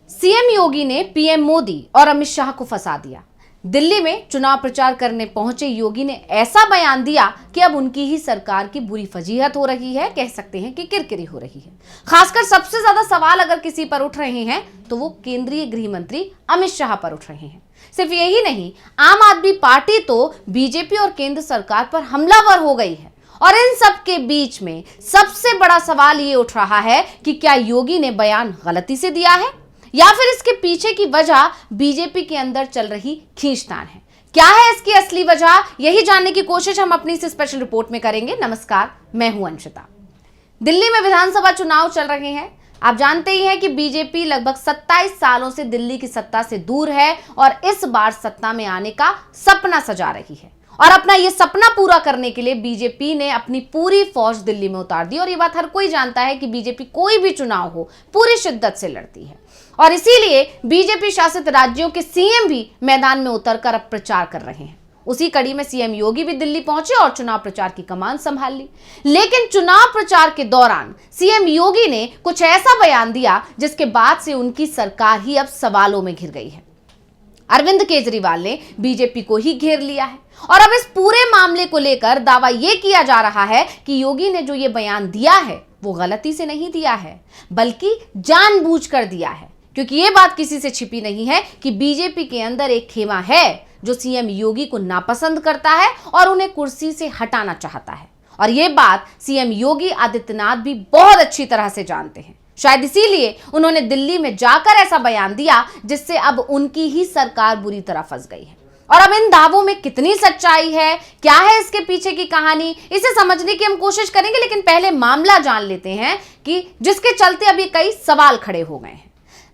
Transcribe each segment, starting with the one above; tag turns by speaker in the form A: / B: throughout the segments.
A: CM योगी ने PM Modi और अमित शाह को फंसा दिया। दिल्ली में चुनाव प्रचार करने पहुंचे योगी ने ऐसा बयान दिया कि अब उनकी ही सरकार की बुरी फजीहत हो रही है, कह सकते हैं कि किरकिरी हो रही है। खासकर सबसे ज्यादा सवाल अगर किसी पर उठ रहे हैं तो वो केंद्रीय गृह मंत्री अमित शाह पर उठ रहे हैं। सिर्फ यही नहीं, आम आदमी पार्टी तो बीजेपी और केंद्र सरकार पर हमलावर हो गई है। और इन सब के बीच में सबसे बड़ा सवाल ये उठ रहा है कि क्या योगी ने बयान गलती से दिया है या फिर इसके पीछे की वजह बीजेपी के अंदर चल रही खींचतान है। क्या है इसकी असली वजह, यही जानने की कोशिश हम अपनी इस स्पेशल रिपोर्ट में करेंगे। नमस्कार, मैं हूं अंशिता। दिल्ली में विधानसभा चुनाव चल रहे हैं। आप जानते ही हैं कि बीजेपी लगभग 27 सालों से दिल्ली की सत्ता से दूर है और इस बार सत्ता में आने का सपना सजा रही है। और अपना ये सपना पूरा करने के लिए बीजेपी ने अपनी पूरी फौज दिल्ली में उतार दी। और ये बात हर कोई जानता है कि बीजेपी कोई भी चुनाव हो पूरी शिद्दत से लड़ती है और इसीलिए बीजेपी शासित राज्यों के सीएम भी मैदान में उतरकर अब प्रचार कर रहे हैं। उसी कड़ी में सीएम योगी भी दिल्ली पहुंचे और चुनाव प्रचार की कमान संभाल ली। लेकिन चुनाव प्रचार के दौरान सीएम योगी ने कुछ ऐसा बयान दिया जिसके बाद से उनकी सरकार ही अब सवालों में घिर गई है। अरविंद केजरीवाल ने बीजेपी को ही घेर लिया है और अब इस पूरे मामले को लेकर दावा यह किया जा रहा है कि योगी ने जो ये बयान दिया है वो गलती से नहीं दिया है बल्कि जानबूझकर दिया है। क्योंकि ये बात किसी से छिपी नहीं है कि बीजेपी के अंदर एक खेमा है जो सीएम योगी को नापसंद करता है और उन्हें कुर्सी से हटाना चाहता है। और ये बात सीएम योगी आदित्यनाथ भी बहुत अच्छी तरह से जानते हैं। शायद इसीलिए उन्होंने दिल्ली में जाकर ऐसा बयान दिया जिससे अब उनकी ही सरकार बुरी तरह फंस गई है। और अब इन दावों में कितनी सच्चाई है, क्या है इसके पीछे की कहानी, इसे समझने की हम कोशिश करेंगे। लेकिन पहले मामला जान लेते हैं कि जिसके चलते अब ये कई सवाल खड़े हो गए हैं।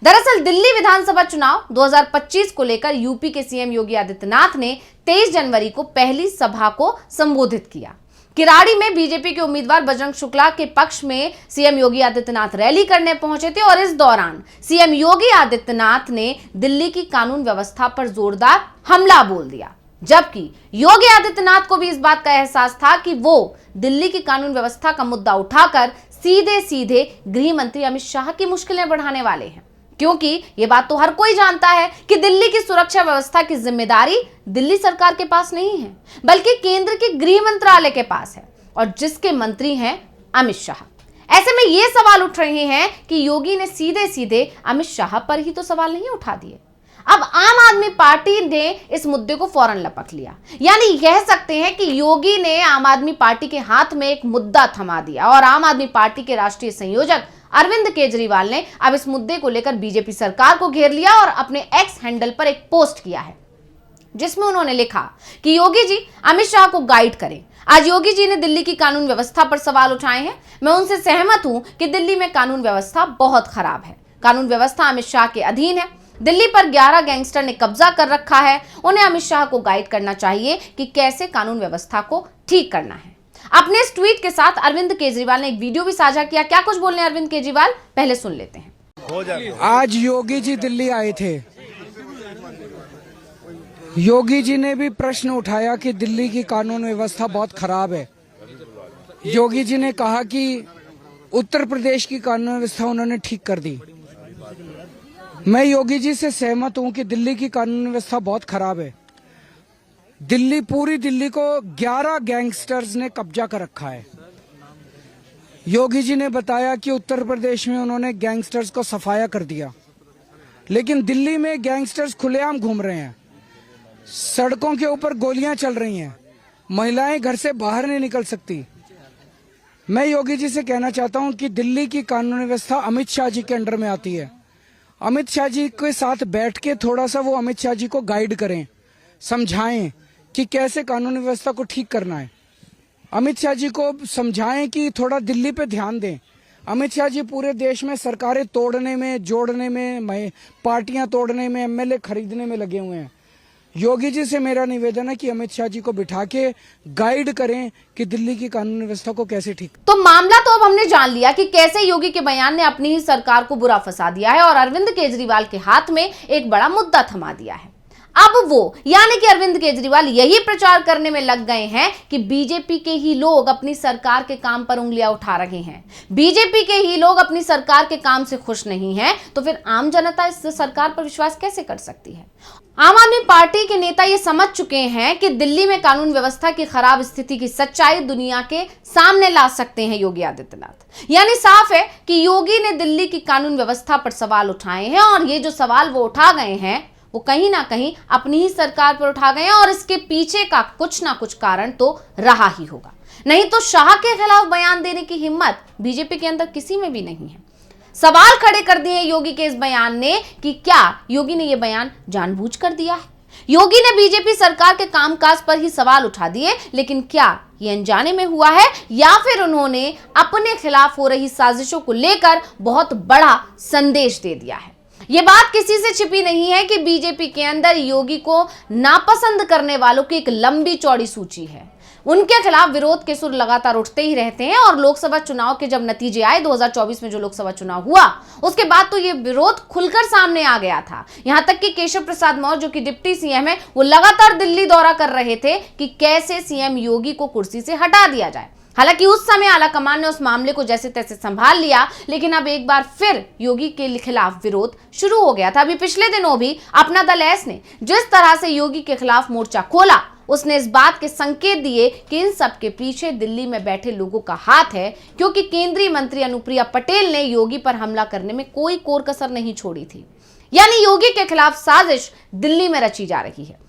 A: दरअसल दिल्ली विधानसभा चुनाव 2025 को लेकर यूपी के सीएम योगी आदित्यनाथ ने 23 जनवरी को पहली सभा को संबोधित किया। किराड़ी में बीजेपी के उम्मीदवार बजरंग शुक्ला के पक्ष में सीएम योगी आदित्यनाथ रैली करने पहुंचे थे और इस दौरान सीएम योगी आदित्यनाथ ने दिल्ली की कानून व्यवस्था पर जोरदार हमला बोल दिया। जबकि योगी आदित्यनाथ को भी इस बात का एहसास था कि वो दिल्ली की कानून व्यवस्था का मुद्दा उठाकर सीधे सीधे गृह मंत्री अमित शाह की मुश्किलें बढ़ाने वाले हैं। क्योंकि ये बात तो हर कोई जानता है कि दिल्ली की सुरक्षा व्यवस्था की जिम्मेदारी दिल्ली सरकार के पास नहीं है बल्कि केंद्र के गृह मंत्रालय के पास है और जिसके मंत्री हैं अमित शाह। ऐसे में ये सवाल उठ रहे हैं कि योगी ने सीधे सीधे अमित शाह पर ही तो सवाल नहीं उठा दिए। अब आम आदमी पार्टी ने इस मुद्दे को फौरन लपक लिया। यानी कह सकते हैं कि योगी ने आम आदमी पार्टी के हाथ में एक मुद्दा थमा दिया और आम आदमी पार्टी के राष्ट्रीय संयोजक अरविंद केजरीवाल ने अब इस मुद्दे को लेकर बीजेपी सरकार को घेर लिया और अपने एक्स हैंडल पर एक पोस्ट किया है जिसमें उन्होंने लिखा कि योगी जी अमित शाह को गाइड करें। आज योगी जी ने दिल्ली की कानून व्यवस्था पर सवाल उठाए हैं। मैं उनसे सहमत हूं कि दिल्ली में कानून व्यवस्था बहुत खराब है। कानून व्यवस्था अमित शाह के अधीन है। दिल्ली पर 11 गैंगस्टर ने कब्जा कर रखा है। उन्हें अमित शाह को गाइड करना चाहिए कि कैसे कानून व्यवस्था को ठीक करना है। अपने इस ट्वीट के साथ अरविंद केजरीवाल ने एक वीडियो भी साझा किया। क्या कुछ बोलने अरविंद केजरीवाल, पहले सुन लेते हैं।
B: आज योगी जी दिल्ली आए थे। योगी जी ने भी प्रश्न उठाया कि दिल्ली की कानून व्यवस्था बहुत खराब है। योगी जी ने कहा कि उत्तर प्रदेश की कानून व्यवस्था उन्होंने ठीक कर दी। मैं योगी जी से सहमत हूं कि दिल्ली की कानून व्यवस्था बहुत खराब है। पूरी दिल्ली को 11 गैंगस्टर्स ने कब्जा कर रखा है। योगी जी ने बताया कि उत्तर प्रदेश में उन्होंने गैंगस्टर्स को सफाया कर दिया, लेकिन दिल्ली में गैंगस्टर्स खुलेआम घूम रहे हैं। सड़कों के ऊपर गोलियां चल रही हैं। महिलाएं घर से बाहर नहीं निकल सकती। मैं योगी जी से कहना चाहता हूं कि दिल्ली की कानून व्यवस्था अमित शाह जी के अंडर में आती है। अमित शाह जी के साथ बैठ के थोड़ा सा वो अमित शाह जी को गाइड करें, समझाएं कि कैसे कानून व्यवस्था को ठीक करना है। अमित शाह जी को समझाएं कि थोड़ा दिल्ली पे ध्यान दें। अमित शाह जी पूरे देश में सरकारें तोड़ने में, जोड़ने में, पार्टियां तोड़ने में, एमएलए खरीदने में लगे हुए हैं। योगी जी से मेरा निवेदन है कि अमित शाह जी को बिठा के गाइड करें कि दिल्ली की कानून व्यवस्था को कैसे ठीक।
A: तो मामला तो अब हमने जान लिया कि कैसे योगी के बयान ने अपनी ही सरकार को बुरा फंसा दिया है और अरविंद केजरीवाल के हाथ में एक बड़ा मुद्दा थमा दिया है। अब वो यानी कि अरविंद केजरीवाल यही प्रचार करने में लग गए हैं कि बीजेपी के ही लोग अपनी सरकार के काम पर उंगलियां उठा रहे हैं, बीजेपी के ही लोग अपनी सरकार के काम से खुश नहीं हैं, तो फिर आम जनता इस सरकार पर विश्वास कैसे कर सकती है। आम आदमी पार्टी के नेता ये समझ चुके हैं कि दिल्ली में कानून व्यवस्था की खराब स्थिति की सच्चाई दुनिया के सामने ला सकते हैं योगी आदित्यनाथ। यानी साफ है कि योगी ने दिल्ली की कानून व्यवस्था पर सवाल उठाए हैं और ये जो सवाल वो उठा गए हैं वो कहीं ना कहीं अपनी ही सरकार पर उठा गए हैं और इसके पीछे का कुछ ना कुछ कारण तो रहा ही होगा। नहीं तो शाह के खिलाफ बयान देने की हिम्मत बीजेपी के अंदर किसी में भी नहीं है। सवाल खड़े कर दिए योगी के इस बयान ने कि क्या योगी ने यह बयान जानबूझकर दिया है। योगी ने बीजेपी सरकार के कामकाज पर ही सवाल उठा दिए, लेकिन क्या ये अनजाने में हुआ है या फिर उन्होंने अपने खिलाफ हो रही साजिशों को लेकर बहुत बड़ा संदेश दे दिया है। ये बात किसी से छिपी नहीं है कि बीजेपी के अंदर योगी को नापसंद करने वालों की एक लंबी चौड़ी सूची है। उनके खिलाफ विरोध के सुर लगातार उठते ही रहते हैं और लोकसभा चुनाव के जब नतीजे आए 2024 में जो लोकसभा चुनाव हुआ उसके बाद तो ये विरोध खुलकर सामने आ गया था। यहां तक कि केशव प्रसाद मौर्य जो कि डिप्टी सीएम है वो लगातार दिल्ली दौरा कर रहे थे कि कैसे सीएम योगी को कुर्सी से हटा दिया जाए। हालांकि उस समय आलाकमान ने उस मामले को जैसे तैसे संभाल लिया, लेकिन अब एक बार फिर योगी के खिलाफ विरोध शुरू हो गया था। अभी पिछले दिनों भी अपना दल एस ने जिस तरह से योगी के खिलाफ मोर्चा खोला उसने इस बात के संकेत दिए कि इन सब के पीछे दिल्ली में बैठे लोगों का हाथ है, क्योंकि केंद्रीय मंत्री अनुप्रिया पटेल ने योगी पर हमला करने में कोई कोर कसर नहीं छोड़ी थी। यानी योगी के खिलाफ साजिश दिल्ली में रची जा रही है।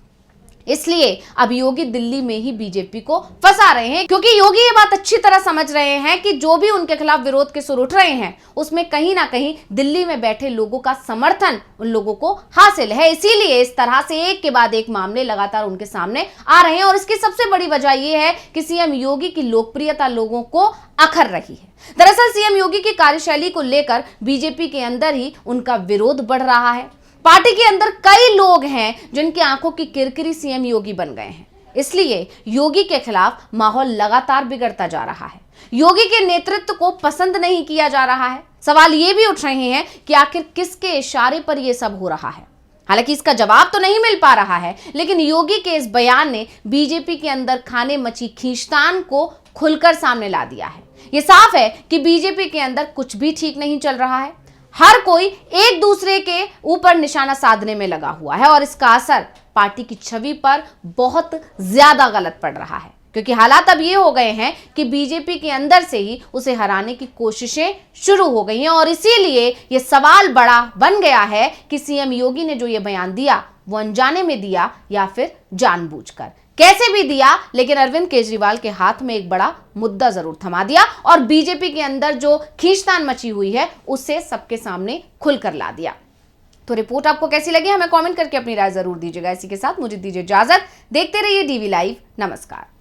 A: इसलिए अब योगी दिल्ली में ही बीजेपी को फंसा रहे हैं, क्योंकि योगी ये बात अच्छी तरह समझ रहे हैं कि जो भी उनके खिलाफ विरोध के सुर उठ रहे हैं उसमें कहीं ना कहीं दिल्ली में बैठे लोगों का समर्थन उन लोगों को हासिल है। इसीलिए इस तरह से एक के बाद एक मामले लगातार उनके सामने आ रहे हैं और इसकी सबसे बड़ी वजह यह है कि सीएम योगी की लोकप्रियता लोगों को अखर रही है। दरअसल सीएम योगी की कार्यशैली को लेकर बीजेपी के अंदर ही उनका विरोध बढ़ रहा है। पार्टी के अंदर कई लोग हैं जिनकी आंखों की किरकिरी सीएम योगी बन गए हैं। इसलिए योगी के खिलाफ माहौल लगातार बिगड़ता जा रहा है। योगी के नेतृत्व को पसंद नहीं किया जा रहा है। सवाल ये भी उठ रहे हैं कि आखिर किसके इशारे पर यह सब हो रहा है। हालांकि इसका जवाब तो नहीं मिल पा रहा है, लेकिन योगी के इस बयान ने बीजेपी के अंदर खाने मची खींचतान को खुलकर सामने ला दिया है। यह साफ है कि बीजेपी के अंदर कुछ भी ठीक नहीं चल रहा है। हर कोई एक दूसरे के ऊपर निशाना साधने में लगा हुआ है और इसका असर पार्टी की छवि पर बहुत ज्यादा गलत पड़ रहा है, क्योंकि हालात अब ये हो गए हैं कि बीजेपी के अंदर से ही उसे हराने की कोशिशें शुरू हो गई हैं और इसीलिए ये सवाल बड़ा बन गया है कि सीएम योगी ने जो ये बयान दिया वो अनजाने में दिया या फिर जानबूझकर। कैसे भी दिया, लेकिन अरविंद केजरीवाल के हाथ में एक बड़ा मुद्दा जरूर थमा दिया और बीजेपी के अंदर जो खींचतान मची हुई है उसे सबके सामने खुलकर ला दिया। तो रिपोर्ट आपको कैसी लगी हमें कमेंट करके अपनी राय जरूर दीजिएगा। इसी के साथ मुझे दीजिए इजाजत। देखते रहिए डीवी लाइव। नमस्कार।